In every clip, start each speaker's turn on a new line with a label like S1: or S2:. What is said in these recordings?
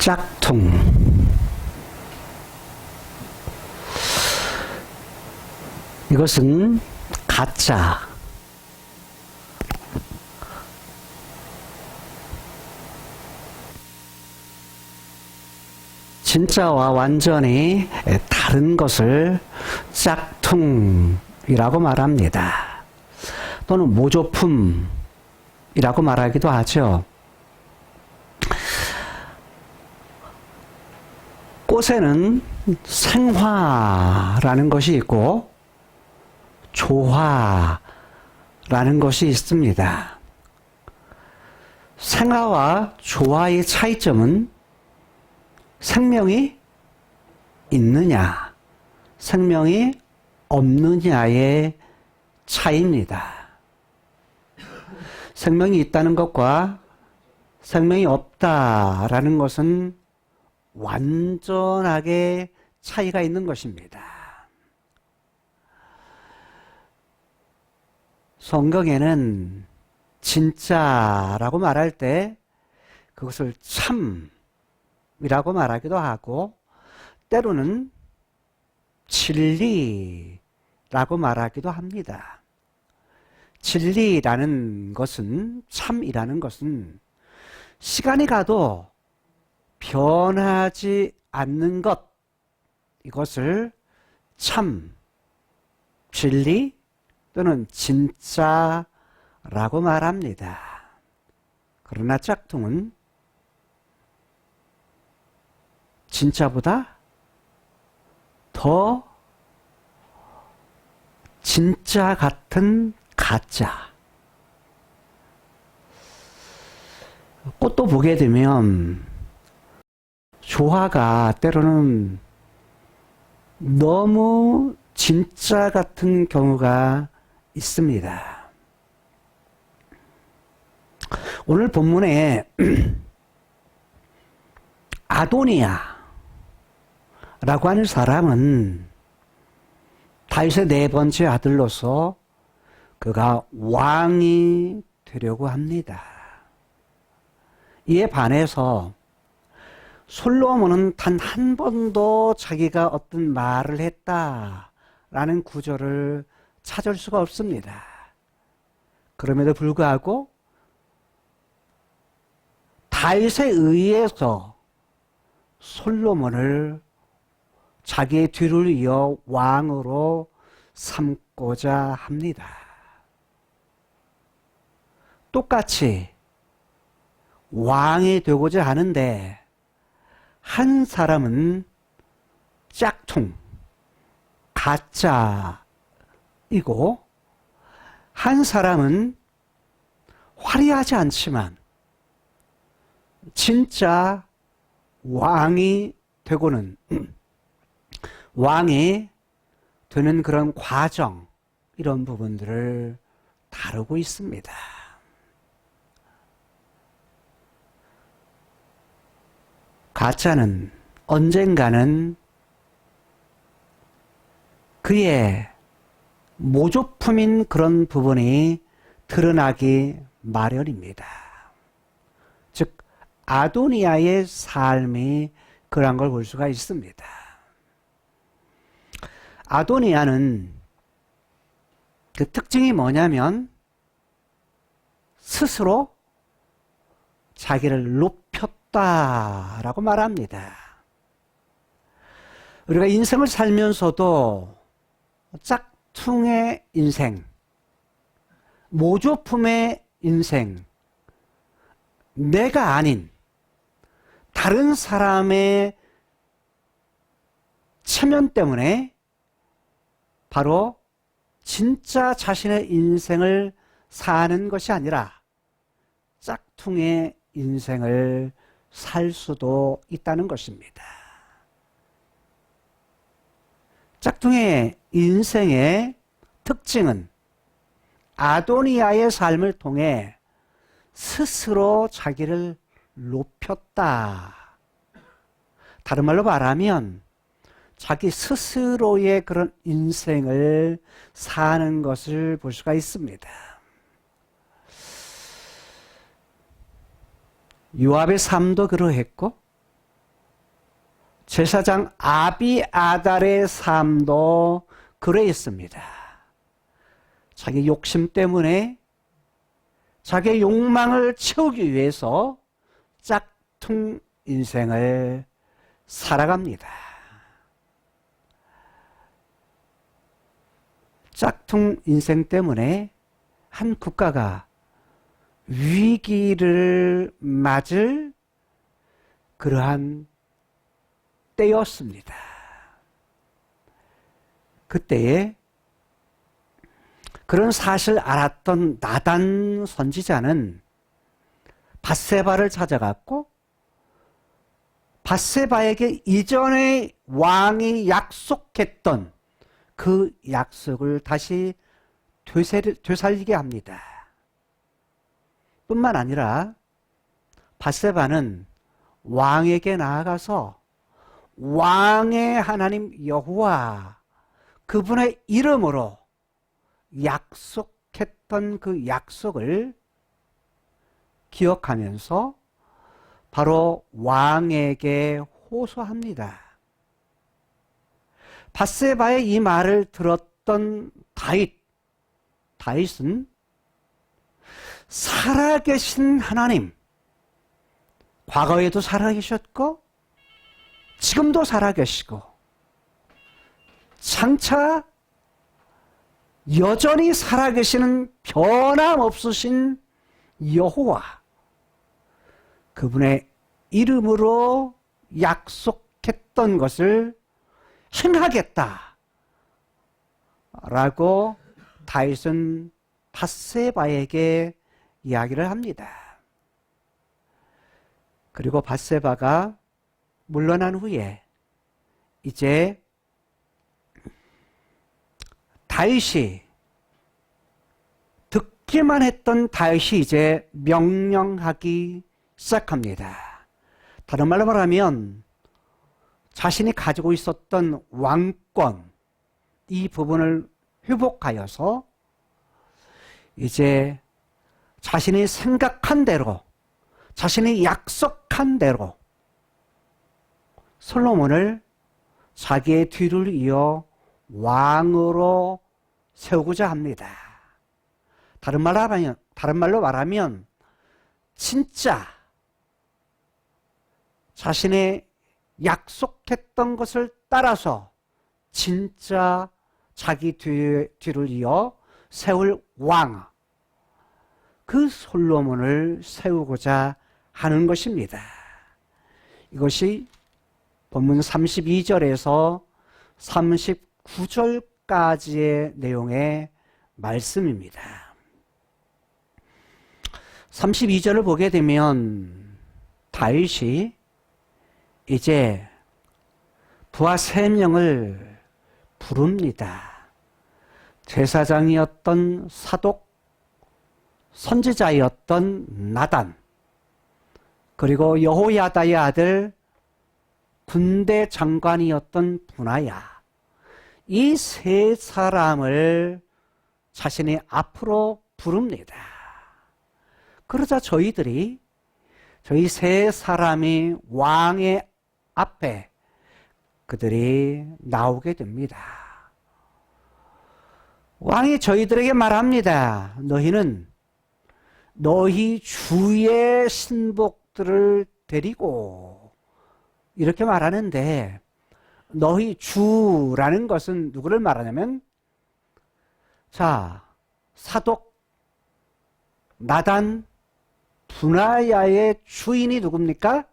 S1: 짝퉁. 이것은 가짜. 진짜와 완전히 다른 것을 짝퉁이라고 말합니다. 또는 모조품이라고 말하기도 하죠. 꽃에는 생화라는 것이 있고 조화라는 것이 있습니다. 생화와 조화의 차이점은 생명이 있느냐, 생명이 없느냐의 차이입니다. 생명이 있다는 것과 생명이 없다라는 것은 완전하게 차이가 있는 것입니다. 성경에는 진짜라고 말할 때 그것을 참이라고 말하기도 하고 때로는 진리라고 말하기도 합니다. 진리라는 것은, 참이라는 것은 시간이 가도 변하지 않는 것, 이것을 참, 진리 또는 진짜라고 말합니다. 그러나 짝퉁은 진짜보다 더 진짜 같은 가짜. 꽃도 보게 되면 조화가 때로는 너무 진짜 같은 경우가 있습니다. 오늘 본문에 아도니아라고 하는 사람은 다윗의 네 번째 아들로서 그가 왕이 되려고 합니다. 이에 반해서 솔로몬은 단 한 번도 자기가 어떤 말을 했다라는 구절을 찾을 수가 없습니다. 그럼에도 불구하고 다윗에 의해서 솔로몬을 자기의 뒤를 이어 왕으로 삼고자 합니다. 똑같이 왕이 되고자 하는데 한 사람은 짝퉁, 가짜이고 한 사람은 화려하지 않지만 진짜 왕이 되고는 왕이 되는 그런 과정, 이런 부분들을 다루고 있습니다. 가짜는 언젠가는 그의 모조품인 그런 부분이 드러나기 마련입니다. 즉 아도니아의 삶이 그런 걸 볼 수가 있습니다. 아도니아는 그 특징이 뭐냐면 스스로 자기를 높였다라고 말합니다. 우리가 인생을 살면서도 짝퉁의 인생, 모조품의 인생, 내가 아닌 다른 사람의 체면 때문에 바로 진짜 자신의 인생을 사는 것이 아니라 짝퉁의 인생을 살 수도 있다는 것입니다. 짝퉁의 인생의 특징은 아도니아의 삶을 통해 스스로 자기를 높였다. 다른 말로 말하면 자기 스스로의 그런 인생을 사는 것을 볼 수가 있습니다. 요압의 삶도 그러했고 제사장 아비아달의 삶도 그러했습니다. 자기 욕심 때문에 자기의 욕망을 채우기 위해서 짝퉁 인생을 살아갑니다. 짝퉁 인생 때문에 한 국가가 위기를 맞을 그러한 때였습니다. 그때에 그런 사실을 알았던 나단 선지자는 밧세바를 찾아갔고 밧세바에게 이전에 왕이 약속했던 그 약속을 다시 되살리게 합니다. 뿐만 아니라 밧세바는 왕에게 나아가서 왕의 하나님 여호와 그분의 이름으로 약속했던 그 약속을 기억하면서 바로 왕에게 호소합니다. 밧세바의 이 말을 들었던 다윗은 살아계신 하나님, 과거에도 살아계셨고 지금도 살아계시고 장차 여전히 살아계시는 변함없으신 여호와 그분의 이름으로 약속했던 것을 행하겠다 라고 다윗은 밧세바에게 이야기를 합니다. 그리고 밧세바가 물러난 후에 이제 다윗이 듣기만 했던 다윗이 이제 명령하기 시작합니다. 다른 말로 말하면 자신이 가지고 있었던 왕권 이 부분을 회복하여서 이제 자신이 생각한 대로 자신이 약속한 대로 솔로몬을 자기의 뒤를 이어 왕으로 세우고자 합니다. 다른 말로 말하면 진짜 자신의 약속했던 것을 따라서 진짜 자기 뒤를 이어 세울 왕, 그 솔로몬을 세우고자 하는 것입니다. 이것이 본문 32절에서 39절까지의 내용의 말씀입니다. 32절을 보게 되면 다윗이 이제 부하 3명을 부릅니다. 제사장이었던 사독, 선지자였던 나단, 그리고 여호야다의 아들 군대 장관이었던 분하야, 이 3사람을 자신이 앞으로 부릅니다. 그러자 저희 3사람이 왕의 앞에 그들이 나오게 됩니다. 왕이 저희들에게 말합니다. 너희는 너희 주의 신복들을 데리고, 이렇게 말하는데 너희 주라는 것은 누구를 말하냐면, 자, 사독 나단 분하야의 주인이 누굽니까?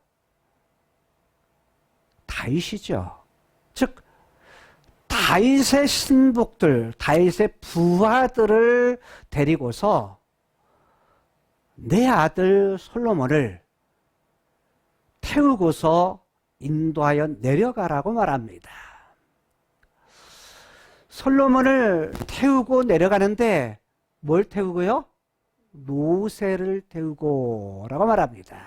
S1: 다윗이죠. 즉 다윗의 신복들, 다윗의 부하들을 데리고서 내 아들 솔로몬을 태우고서 인도하여 내려가라고 말합니다. 솔로몬을 태우고 내려가는데 뭘 태우고요? 노새를 태우고 라고 말합니다.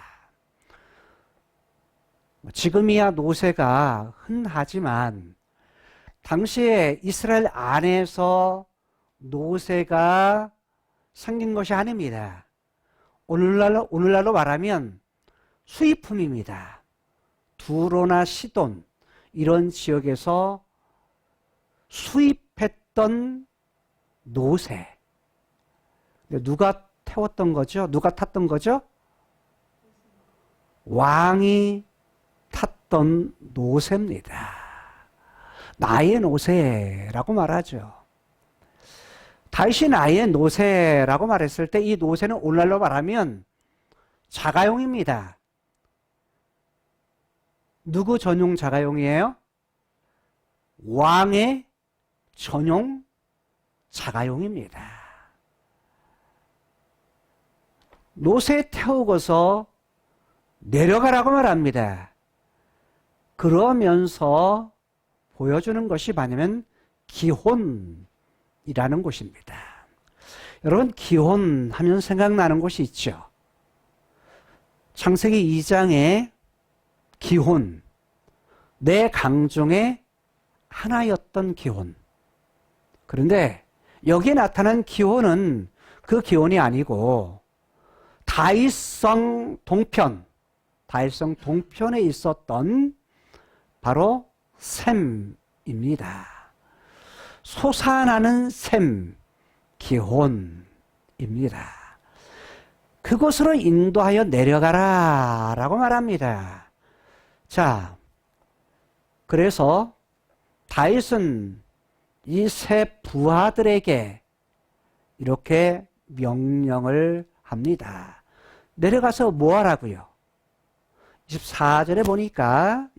S1: 지금이야 노새가 흔하지만 당시에 이스라엘 안에서 노새가 생긴 것이 아닙니다. 오늘날로 말하면 수입품입니다. 두로나 시돈, 이런 지역에서 수입했던 노새. 누가 태웠던 거죠? 누가 탔던 거죠? 왕이 탔던 노새입니다. 나의 노새라고 말하죠. 다윗이 나의 노새라고 말했을 때 이 노새는 오늘날로 말하면 자가용입니다. 누구 전용 자가용이에요? 왕의 전용 자가용입니다. 노새 태우고서 내려가라고 말합니다. 그러면서 보여주는 것이 뭐냐면 기혼이라는 곳입니다. 여러분, 기혼 하면 생각나는 곳이 있죠. 창세기 2장에 기혼, 네 강중에 하나였던 기혼. 그런데 여기에 나타난 기혼은 그 기혼이 아니고 다윗성 동편에 있었던 바로 셈입니다. 솟아나는 셈, 기혼입니다. 그곳으로 인도하여 내려가라 라고 말합니다. 자, 그래서 다윗은 이 세 부하들에게 이렇게 명령을 합니다. 내려가서 뭐 하라고요? 24절에 보니까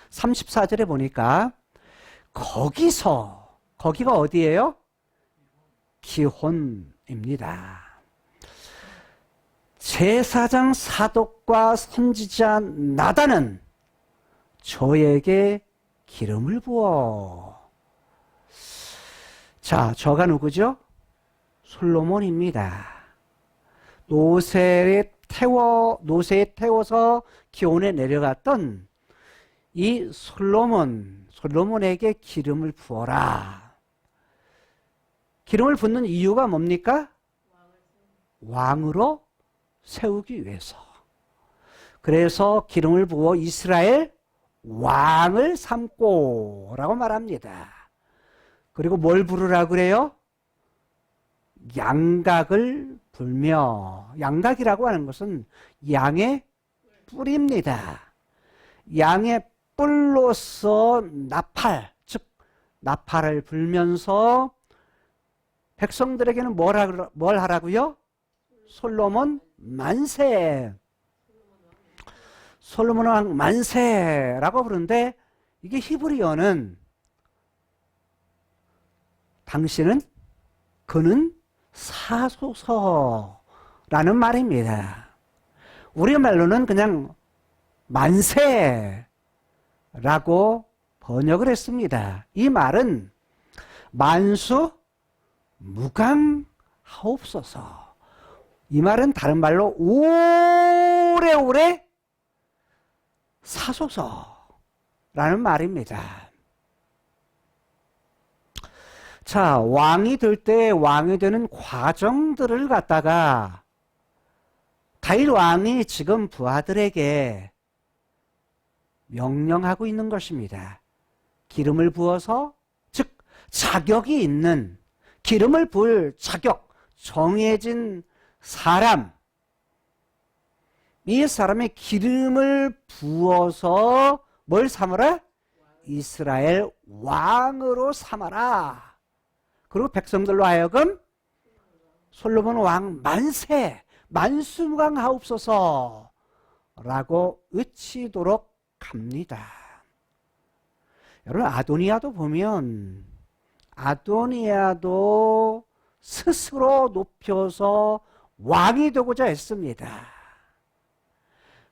S1: 34절에 보니까 거기가 어디예요? 기혼입니다. 제사장 사독과 선지자 나단은 저에게 기름을 부어. 자, 저가 누구죠? 솔로몬입니다. 노새에 태워서 기온에 내려갔던 이 솔로몬에게 기름을 부어라. 기름을 붓는 이유가 뭡니까? 왕으로 세우기 위해서. 그래서 기름을 부어 이스라엘 왕을 삼고 라고 말합니다. 그리고 뭘 부르라 그래요? 양각을 불며. 양각이라고 하는 것은 양의 뿔입니다. 양의 뿔로서 나팔, 즉 나팔을 불면서 백성들에게는 뭘 하라고요? 솔로몬 만세. 솔로몬 왕 만세라고 부르는데 이게 히브리어는 그는 사소서라는 말입니다. 우리말로는 그냥 만세라고 번역을 했습니다. 이 말은 만수 무강하옵소서. 이 말은 다른 말로 오래오래 사소서라는 말입니다. 자, 왕이 될 때 왕이 되는 과정들을 갖다가 다윗 왕이 지금 부하들에게 명령하고 있는 것입니다. 기름을 부어서, 즉 자격이 있는, 기름을 부을 자격, 정해진 사람, 이 사람의 기름을 부어서 뭘 삼으라? 이스라엘 왕으로 삼아라. 그리고 백성들로 하여금 솔로몬 왕 만세, 만수무강하옵소서 라고 외치도록 합니다. 여러분, 아도니아도 보면 아도니아도 스스로 높여서 왕이 되고자 했습니다.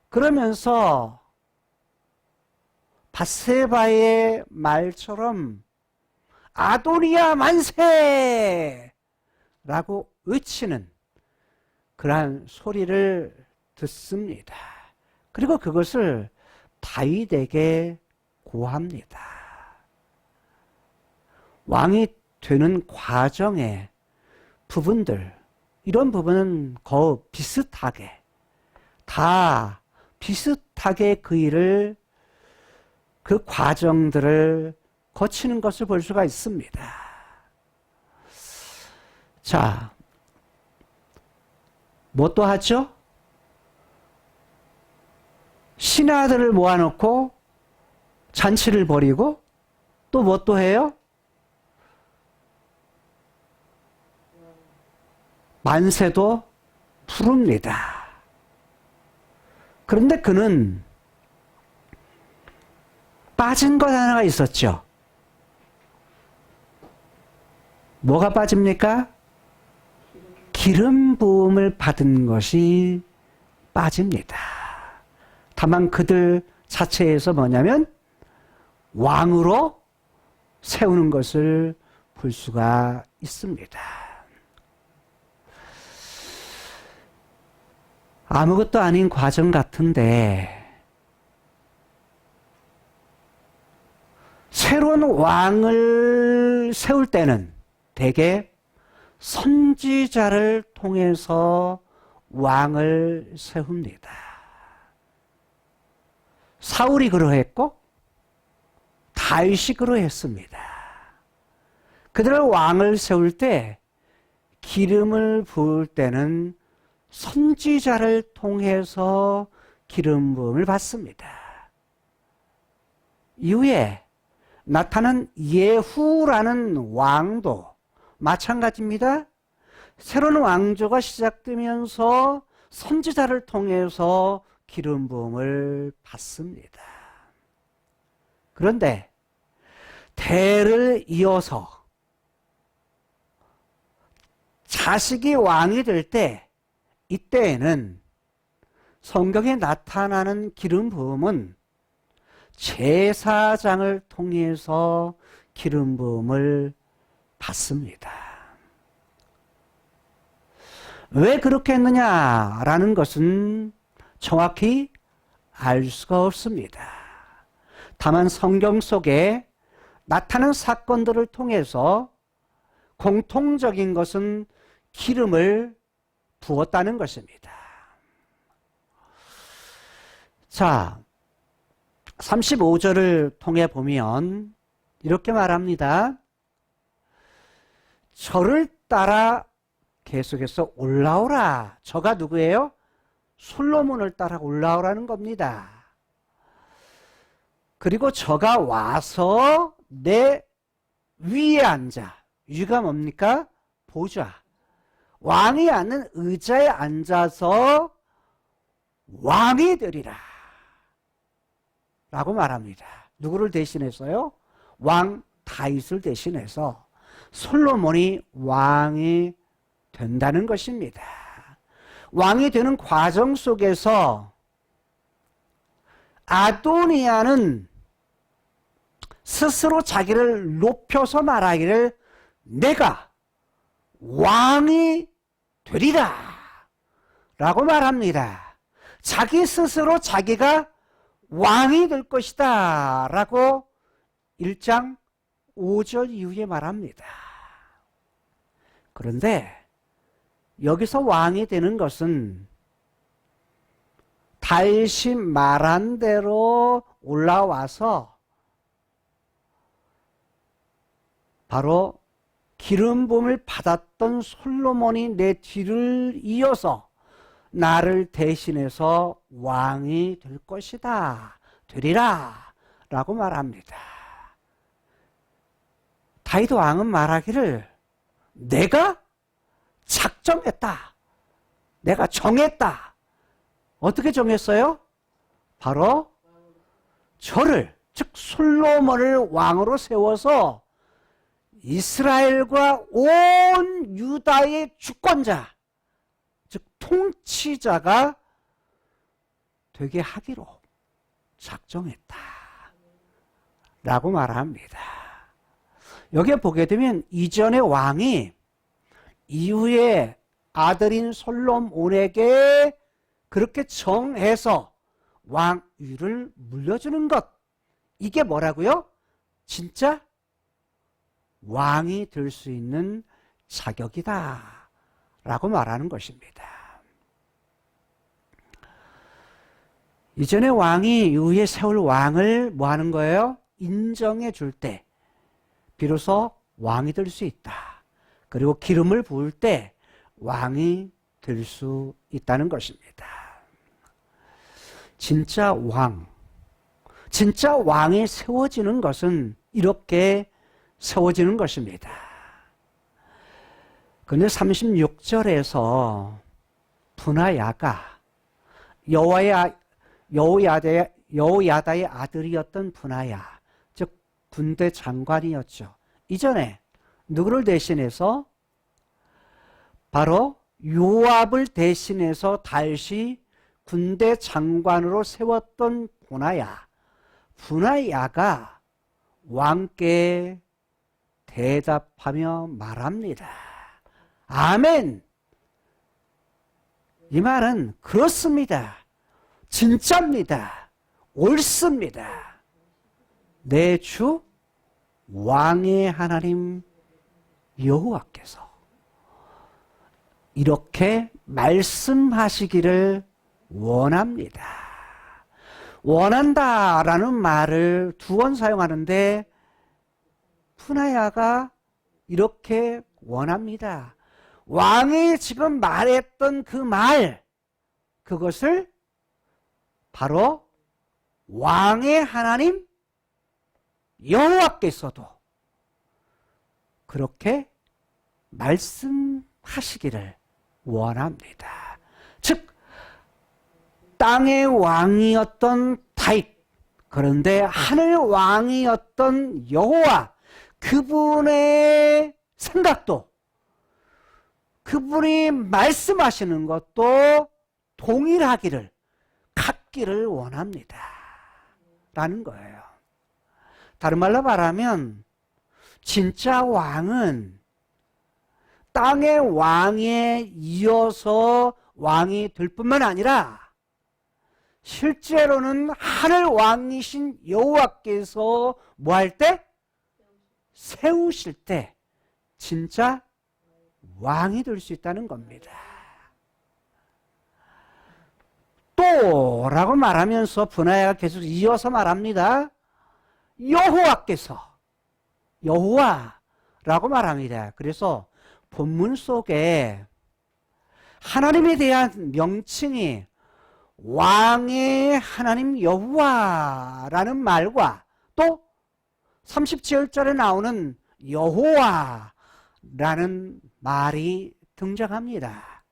S1: 그러면서 밧세바의 말처럼 아도니아 만세! 라고 외치는 그러한 소리를 듣습니다. 그리고 그것을 다윗에게 고합니다. 왕이 되는 과정의 부분들, 이런 부분은 거의 비슷하게 그 일을 그 과정들을 거치는 것을 볼 수가 있습니다. 자, 뭐 또 하죠? 신하들을 모아놓고 잔치를 벌이고 또 뭐 또 해요? 만세도 부릅니다. 그런데 그는 빠진 것 하나가 있었죠. 뭐가 빠집니까? 기름 부음을 받은 것이 빠집니다. 다만 그들 자체에서 뭐냐면 왕으로 세우는 것을 볼 수가 있습니다. 아무것도 아닌 과정 같은데 새로운 왕을 세울 때는 대개 선지자를 통해서 왕을 세웁니다. 사울이 그러했고 다윗이 그러했습니다. 그들을 왕을 세울 때 기름을 부을 때는 선지자를 통해서 기름 부음을 받습니다. 이후에 나타난 예후라는 왕도 마찬가지입니다. 새로운 왕조가 시작되면서 선지자를 통해서 기름 부음을 받습니다. 그런데 대를 이어서 자식이 왕이 될 때 이때에는 성경에 나타나는 기름 부음은 제사장을 통해서 기름 부음을 받습니다. 왜 그렇게 했느냐라는 것은 정확히 알 수가 없습니다. 다만 성경 속에 나타난 사건들을 통해서 공통적인 것은 기름을 부었다는 것입니다. 자, 35절을 통해 보면 이렇게 말합니다. 저를 따라 계속해서 올라오라. 저가 누구예요? 솔로몬을 따라 올라오라는 겁니다. 그리고 저가 와서 내 위에 앉아. 위가 뭡니까? 보좌. 왕이 앉는 의자에 앉아서 왕이 되리라 라고 말합니다. 누구를 대신해서요? 왕 다윗을 대신해서 솔로몬이 왕이 된다는 것입니다. 왕이 되는 과정 속에서 아도니아는 스스로 자기를 높여서 말하기를 내가 왕이 되리라 라고 말합니다. 자기 스스로 자기가 왕이 될 것이다 라고 1장 5절 이후에 말합니다. 그런데 여기서 왕이 되는 것은 다윗이 말한 대로 올라와서 바로 기름 부음을 받았던 솔로몬이 내 뒤를 이어서 나를 대신해서 왕이 될 것이다. 되리라 라고 말합니다. 다윗 왕은 말하기를 내가 작정했다. 내가 정했다. 어떻게 정했어요? 바로 저를, 즉 솔로몬을 왕으로 세워서 이스라엘과 온 유다의 주권자, 즉 통치자가 되게 하기로 작정했다 라고 말합니다. 여기에 보게 되면 이전의 왕이 이후에 아들인 솔로몬에게 그렇게 정해서 왕위를 물려주는 것, 이게 뭐라고요? 진짜 왕이 될 수 있는 자격이다 라고 말하는 것입니다. 이전에 왕이 이후에 세울 왕을 뭐 하는 거예요? 인정해 줄 때 비로소 왕이 될 수 있다. 그리고 기름을 부을 때 왕이 될 수 있다는 것입니다. 진짜 왕이 세워지는 것은 이렇게 세워지는 것입니다. 그런데 36절에서 분하야가 여호야다의 아들이었던 분하야, 즉 군대 장관이었죠. 이전에 누구를 대신해서? 바로 요압을 대신해서 다시 군대 장관으로 세웠던 분하야가 왕께 대답하며 말합니다. 아멘. 이 말은 그렇습니다. 진짜입니다. 옳습니다. 내 주 왕의 하나님 여호와께서 이렇게 말씀하시기를 원합니다. 원한다라는 말을 두 번 사용하는데 분하야가 이렇게 원합니다. 왕이 지금 말했던 그 말, 그것을 바로 왕의 하나님 여호와께서도 그렇게 말씀하시기를 원합니다. 즉 땅의 왕이었던 다윗, 그런데 하늘 왕이었던 여호와, 그분의 생각도, 그분이 말씀하시는 것도 동일하기를, 같기를 원합니다 라는 거예요. 다른 말로 말하면 진짜 왕은 땅의 왕에 이어서 왕이 될 뿐만 아니라 실제로는 하늘 왕이신 여호와께서 뭐 할 때? 세우실 때 진짜 왕이 될 수 있다는 겁니다. 또 라고 말하면서 분하야가 계속 이어서 말합니다. 여호와라고 말합니다. 그래서 본문 속에 하나님에 대한 명칭이 왕의 하나님 여호와라는 말과 또 37절에 나오는 여호와라는 말이 등장합니다.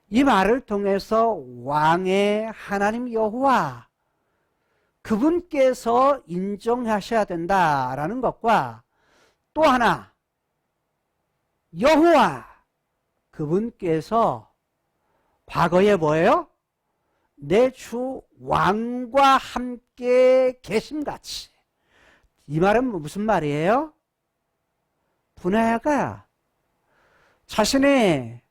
S1: 이 말을 통해서 왕의 하나님 여호와, 그분께서 인정하셔야 된다라는 것과 또 하나 여호와, 그분께서 과거에 뭐예요? 내 주 왕과 함께 계심같이. 이 말은 무슨 말이에요? 분하야가 자신의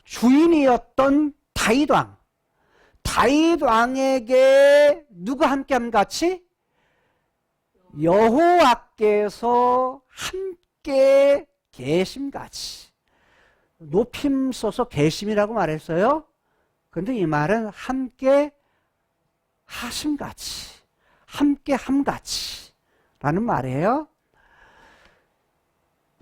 S1: 주인이었던 다윗 왕에게 누가 함께함 같이? 여호와께서 함께 계심같이. 높임 써서 계심이라고 말했어요. 그런데 이 말은 함께 하심같이, 함께 함같이 라는 말이에요.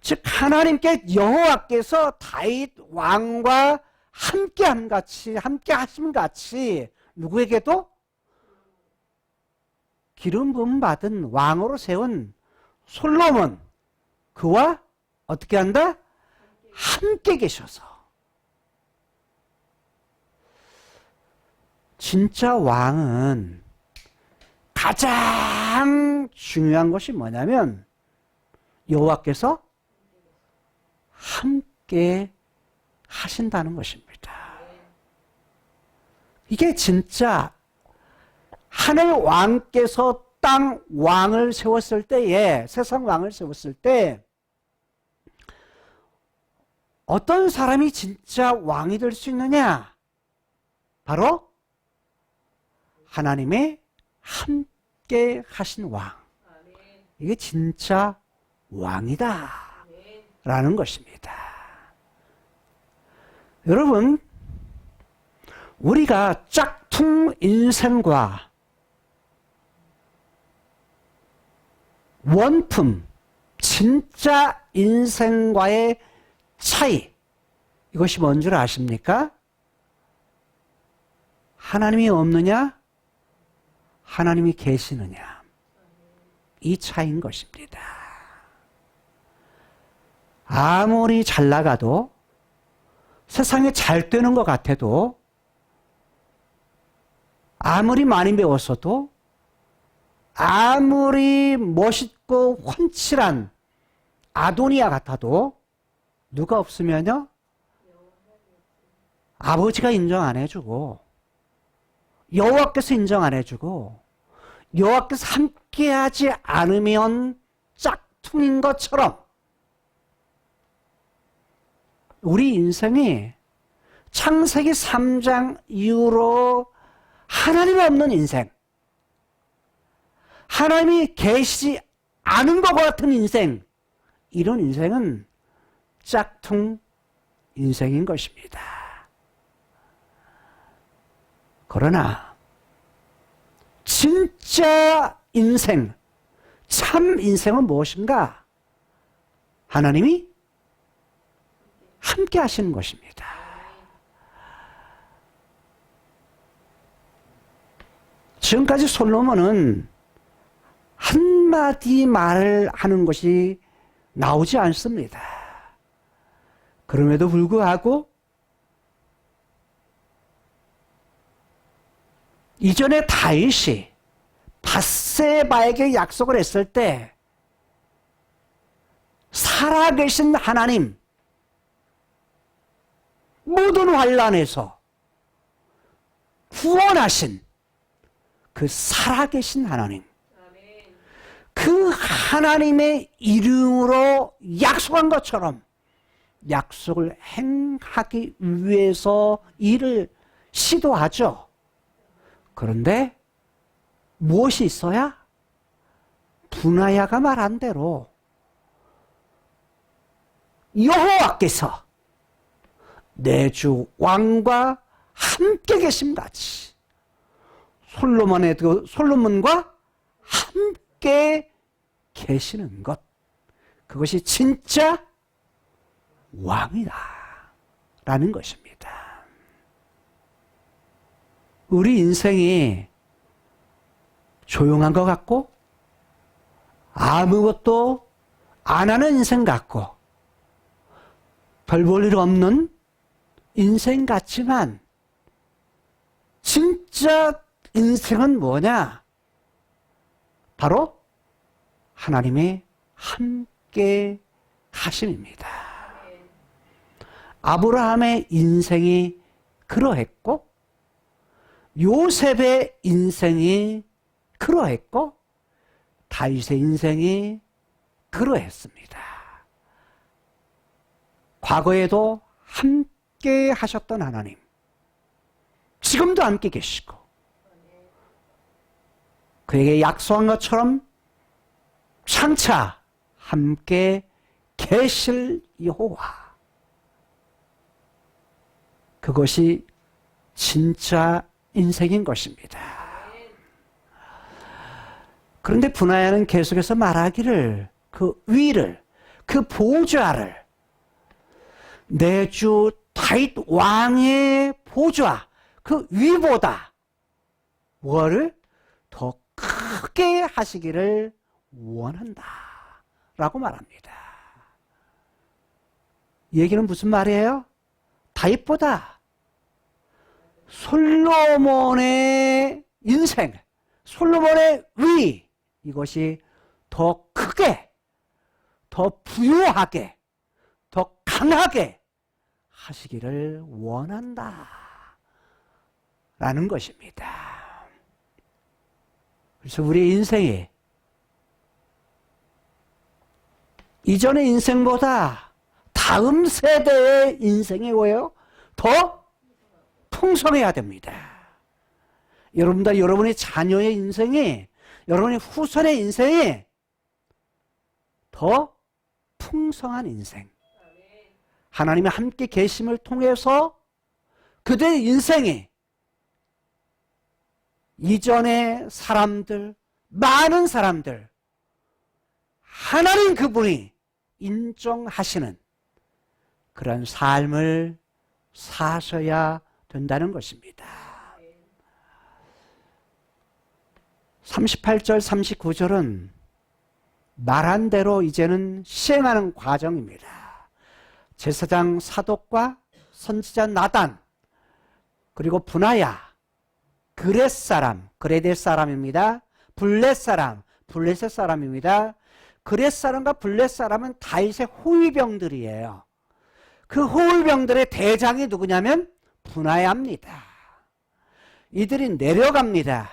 S1: 즉 하나님께, 여호와께서 다윗 왕과 함께 함같이, 함께 하심같이 누구에게도? 기름 부음 받은 왕으로 세운 솔로몬, 그와 어떻게 한다? 함께 계셔서. 진짜 왕은 가장 중요한 것이 뭐냐면 여호와께서 함께 하신다는 것입니다. 이게 진짜 하늘 왕께서 땅 왕을 세웠을 때에, 세상 왕을 세웠을 때 어떤 사람이 진짜 왕이 될 수 있느냐? 바로 하나님의 함께 하신 왕. 이게 진짜 왕이다 라는 것입니다. 여러분, 우리가 쫙 짝퉁 인생과 원품, 진짜 인생과의 차이, 이것이 뭔 줄 아십니까? 하나님이 없느냐? 하나님이 계시느냐? 이 차이인 것입니다. 아무리 잘 나가도, 세상에 잘 되는 것 같아도, 아무리 많이 배웠어도, 아무리 멋있고 훤칠한 아도니아 같아도 누가 없으면요? 아버지가 인정 안 해주고, 여호와께서 인정 안 해주고, 여호와께서 함께하지 않으면 짝퉁인 것처럼 우리 인생이 창세기 3장 이후로 하나님 없는 인생, 하나님이 계시지 않은 것 같은 인생, 이런 인생은 짝퉁 인생인 것입니다. 그러나 진짜 인생, 참 인생은 무엇인가? 하나님이 함께 하시는 것입니다. 지금까지 솔로몬은 한마디 말을 하는 것이 나오지 않습니다. 그럼에도 불구하고 이전에 다윗이 밧세바에게 약속을 했을 때 살아계신 하나님, 모든 환난에서 구원하신 그 살아계신 하나님, 그 하나님의 이름으로 약속한 것처럼 약속을 행하기 위해서 일을 시도하죠. 그런데 무엇이 있어야? 분하야가 말한 대로 여호와께서 내 주 왕과 함께 계심같이 솔로몬과 함께 계시는 것, 그것이 진짜 왕이다 라는 것입니다. 우리 인생이 조용한 것 같고 아무것도 안 하는 인생 같고 별 볼 일 없는 인생 같지만 진짜 인생은 뭐냐? 바로 하나님의 함께 하심입니다. 아브라함의 인생이 그러했고 요셉의 인생이 그러했고 다윗의 인생이 그러했습니다. 과거에도 함께 하셨던 하나님, 지금도 함께 계시고 그에게 약속한 것처럼 장차 함께 계실 여호와, 그것이 진짜 인생인 것입니다. 그런데 분하야는 계속해서 말하기를 그 위를, 그 보좌를, 내 주 다윗 왕의 보좌 그 위보다 뭐를 더 크게 하시기를 원한다 라고 말합니다. 이 얘기는 무슨 말이에요? 다윗보다 솔로몬의 인생, 솔로몬의 위, 이것이 더 크게, 더 부유하게, 더 강하게 하시기를 원한다 라는 것입니다. 그래서 우리 인생이 이전의 인생보다 다음 세대의 인생이 뭐예요? 더 풍성해야 됩니다. 여러분들, 여러분의 자녀의 인생이, 여러분의 후손의 인생이 더 풍성한 인생, 하나님의 함께 계심을 통해서 그들의 인생이 이전의 사람들, 많은 사람들, 하나님 그분이 인정하시는 그런 삶을 사셔야 된다는 것입니다. 38절, 39절은 말한 대로 이제는 시행하는 과정입니다. 제사장 사독과 선지자 나단, 그리고 분하야, 그렛 사람, 그레데 사람입니다. 블렛 사람, 블렛의 사람입니다. 그렛 사람과 블렛 사람은 다윗의 호위병들이에요. 그 호위병들의 대장이 누구냐면 분하야입니다. 이들이 내려갑니다.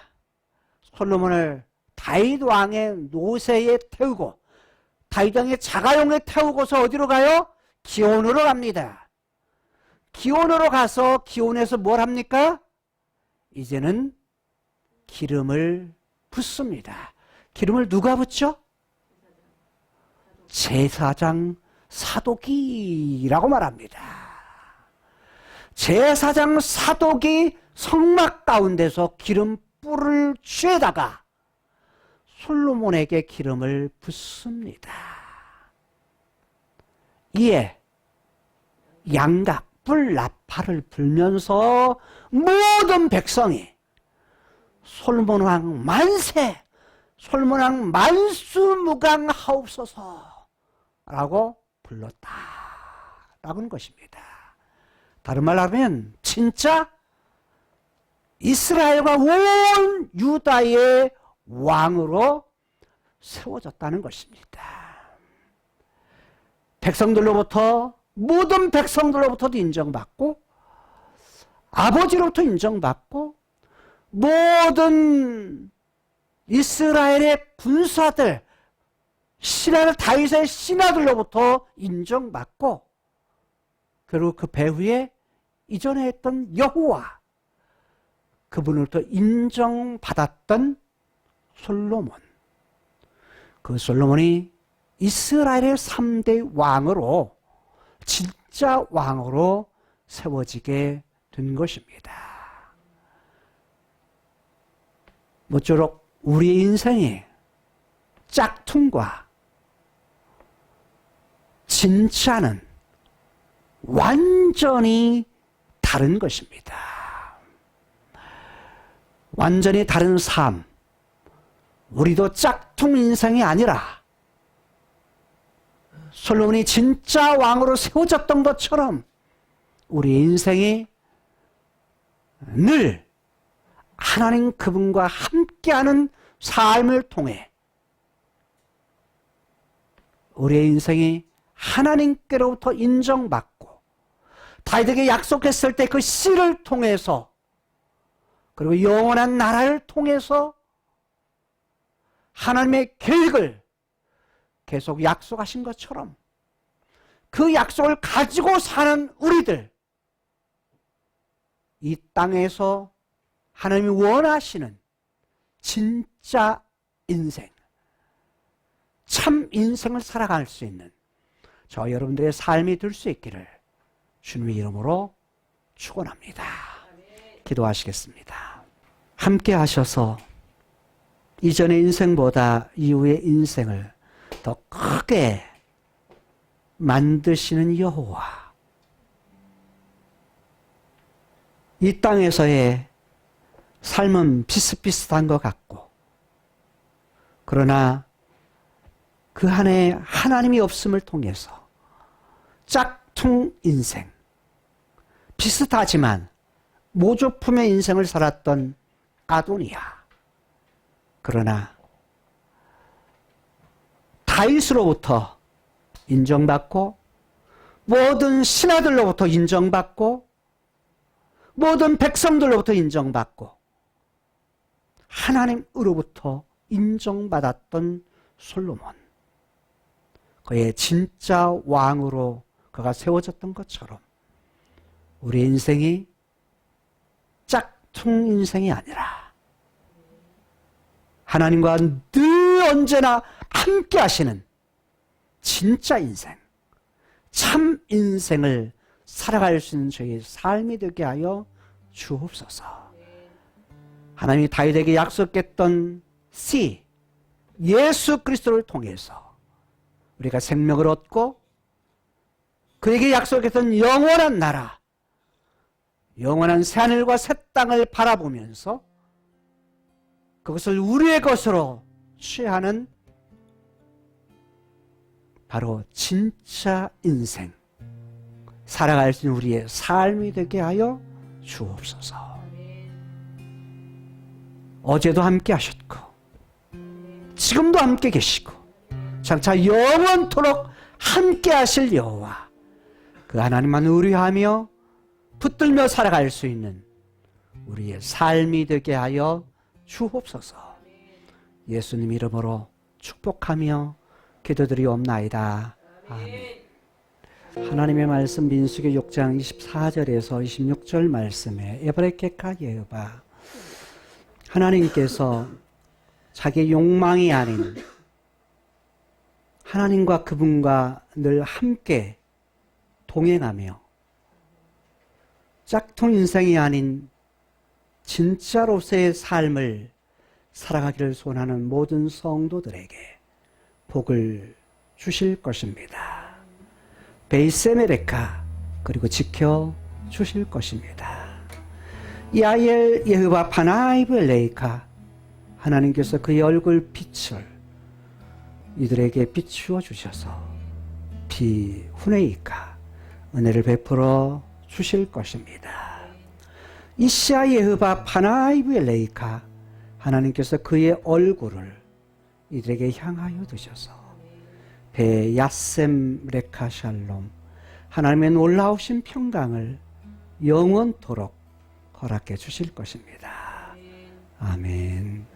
S1: 솔로몬을 다윗 왕의 노새에 태우고 다윗 왕의 자가용에 태우고서 어디로 가요? 기온으로 갑니다. 기온으로 가서 기온에서 뭘 합니까? 이제는 기름을 붓습니다. 기름을 누가 붓죠? 제사장 사독이라고 말합니다. 제사장 사독이 성막 가운데서 기름불을 쥐에다가 솔로몬에게 기름을 붓습니다. 이에 양각불 나팔을 불면서 모든 백성이 솔로몬 왕 만세, 솔로몬 왕 만수무강하옵소서 라고 불렀다라는 것입니다. 다른 말로 하면 진짜 이스라엘과 온 유다의 왕으로 세워졌다는 것입니다. 백성들로부터, 모든 백성들로부터도 인정받고 아버지로부터 인정받고 모든 이스라엘의 군사들, 신하들, 다윗의 신하들로부터 인정받고 그리고 그 배후에 이전에 했던 여호와, 그분으로부터 인정받았던 솔로몬, 그 솔로몬이 이스라엘의 3대 왕으로, 진짜 왕으로 세워지게 된 것입니다. 모쪼록 우리 인생이 짝퉁과 진짜는 완전히 다른 것입니다. 완전히 다른 삶, 우리도 짝퉁 인생이 아니라 솔로몬이 진짜 왕으로 세워졌던 것처럼 우리 인생이 늘 하나님 그분과 함께하는 삶을 통해 우리의 인생이 하나님께로부터 인정받고 다윗에게 약속했을 때 그 씨를 통해서 그리고 영원한 나라를 통해서 하나님의 계획을 계속 약속하신 것처럼 그 약속을 가지고 사는 우리들, 이 땅에서 하나님이 원하시는 진짜 인생, 참 인생을 살아갈 수 있는 저 여러분들의 삶이 될 수 있기를 주님의 이름으로 축원합니다. 기도하시겠습니다. 함께 하셔서 이전의 인생보다 이후의 인생을 더 크게 만드시는 여호와, 이 땅에서의 삶은 비슷비슷한 것 같고 그러나 그 안에 하나님이 없음을 통해서 짝퉁 인생, 비슷하지만 모조품의 인생을 살았던 아도니아, 그러나 다윗으로부터 인정받고 모든 신하들로부터 인정받고 모든 백성들로부터 인정받고 하나님으로부터 인정받았던 솔로몬, 그의 진짜 왕으로 그가 세워졌던 것처럼 우리 인생이 짝퉁 인생이 아니라 하나님과 늘 언제나 함께 하시는 진짜 인생, 참 인생을 살아갈 수 있는 저희의 삶이 되게 하여 주옵소서. 하나님이 다윗에게 약속했던 씨 예수 그리스도를 통해서 우리가 생명을 얻고 그에게 약속했던 영원한 나라, 영원한 새하늘과 새 땅을 바라보면서 그것을 우리의 것으로 취하는 바로 진짜 인생, 살아갈 수 있는 우리의 삶이 되게 하여 주옵소서. 어제도 함께 하셨고 지금도 함께 계시고 장차 영원토록 함께 하실 여호와, 그 하나님만 의뢰하며 붙들며 살아갈 수 있는 우리의 삶이 되게 하여 주옵소서. 예수님 이름으로 축복하며 기도드리옵나이다. 아멘. 하나님의 말씀 민수기 6장 24절에서 26절 말씀에 에브레케카 예흐바, 하나님께서 자기 욕망이 아닌 하나님과 그분과 늘 함께 동행하며 짝퉁 인생이 아닌 진짜로서의 삶을 살아가기를 소원하는 모든 성도들에게 복을 주실 것입니다. 베이세메레카, 그리고 지켜 주실 것입니다. 야엘 예흐바 파나이브 레이카, 하나님께서 그의 얼굴 빛을 이들에게 비추어 주셔서 비후네이카, 은혜를 베풀어 주실 것입니다. 이시아 예흐바 파나이브 레이카, 하나님께서 그의 얼굴을 이들에게 향하여 두셔서 베야셈 레카 샬롬, 하나님의 놀라우신 평강을 영원토록 허락해 주실 것입니다. 아멘.